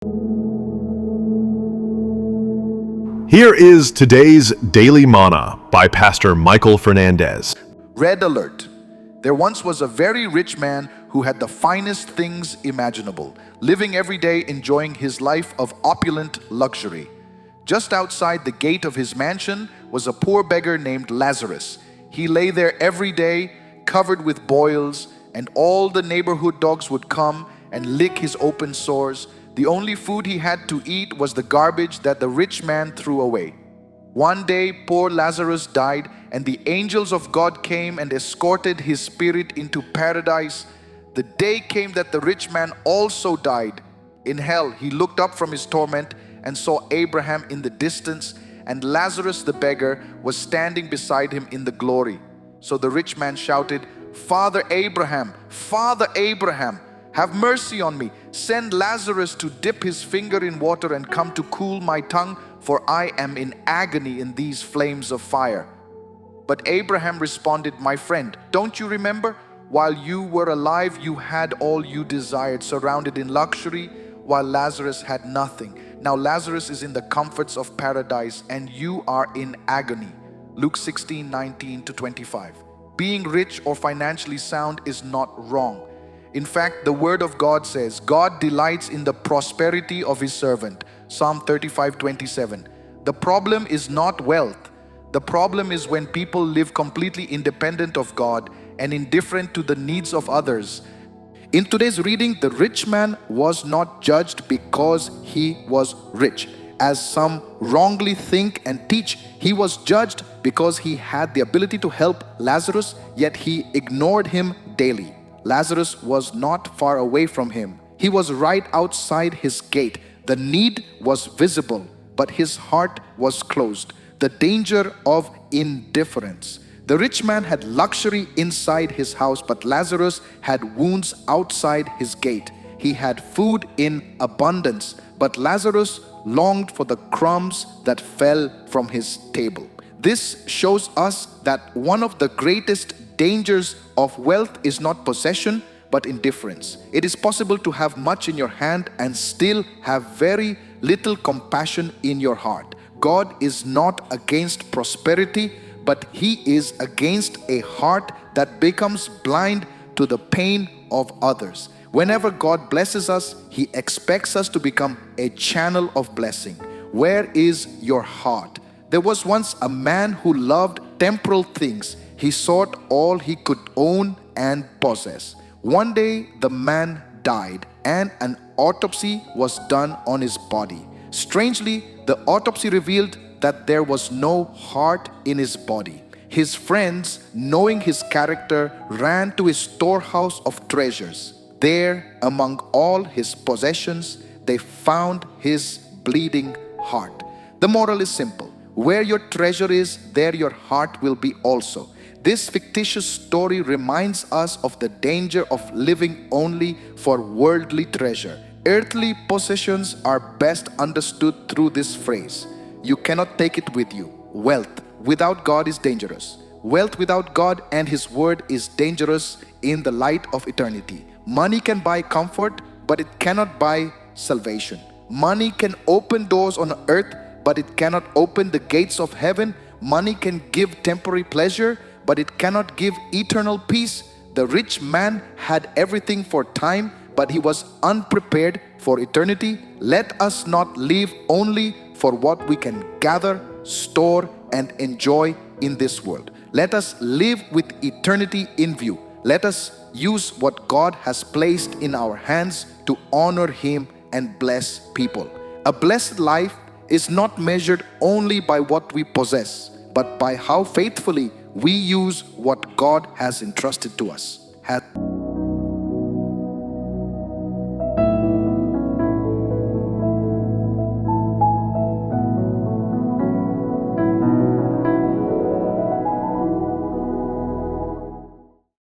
Here is today's Daily Manna by Pastor Michael Fernandes. Red alert. There once was a very rich man who had the finest things imaginable, living every day enjoying his life of opulent luxury. Just outside the gate of his mansion was a poor beggar named Lazarus. He lay there every day, covered with boils, and all the neighborhood dogs would come and lick his open sores. The only food he had to eat was the garbage that the rich man threw away. One day, poor Lazarus died, and the angels of God came and escorted his spirit into paradise. The day came that the rich man also died. In hell, he looked up from his torment and saw Abraham in the distance, and Lazarus the beggar was standing beside him in the glory. So the rich man shouted, Father Abraham, have mercy on me. Send Lazarus to dip his finger in water and come to cool my tongue, for I am in agony in these flames of fire. But Abraham responded, My friend, don't you remember? While you were alive, you had all you desired, surrounded in luxury, while Lazarus had nothing. Now Lazarus is in the comforts of paradise, and you are in agony. Luke 16:19-25. Being rich or financially sound is not wrong. In fact, the word of God says, God delights in the prosperity of his servant. Psalm 35:27. The problem is not wealth. The problem is when people live completely independent of God and indifferent to the needs of others. In today's reading, the rich man was not judged because he was rich, as some wrongly think and teach. He was judged because he had the ability to help Lazarus, yet he ignored him daily. Lazarus was not far away from him. He was right outside his gate. The need was visible, but his heart was closed. The danger of indifference. The rich man had luxury inside his house, but Lazarus had wounds outside his gate. He had food in abundance, but Lazarus longed for the crumbs that fell from his table. This shows us that one of the greatest dangers of wealth is not possession, but indifference. It is possible to have much in your hand and still have very little compassion in your heart. God is not against prosperity, but he is against a heart that becomes blind to the pain of others. Whenever God blesses us, he expects us to become a channel of blessing. Where is your heart? There was once a man who loved temporal things. He sought all he could own and possess. One day, the man died, and an autopsy was done on his body. Strangely, the autopsy revealed that there was no heart in his body. His friends, knowing his character, ran to his storehouse of treasures. There, among all his possessions, they found his bleeding heart. The moral is simple. Where your treasure is, there your heart will be also. This fictitious story reminds us of the danger of living only for worldly treasure. Earthly possessions are best understood through this phrase. You cannot take it with you. Wealth without God is dangerous. Wealth without God and his word is dangerous in the light of eternity. Money can buy comfort, but it cannot buy salvation. Money can open doors on earth, but it cannot open the gates of heaven. Money can give temporary pleasure, but it cannot give eternal peace. The rich man had everything for time, but he was unprepared for eternity. Let us not live only for what we can gather, store, and enjoy in this world. Let us live with eternity in view. Let us use what God has placed in our hands to honor him and bless people. A blessed life is not measured only by what we possess, but by how faithfully we use what God has entrusted to us.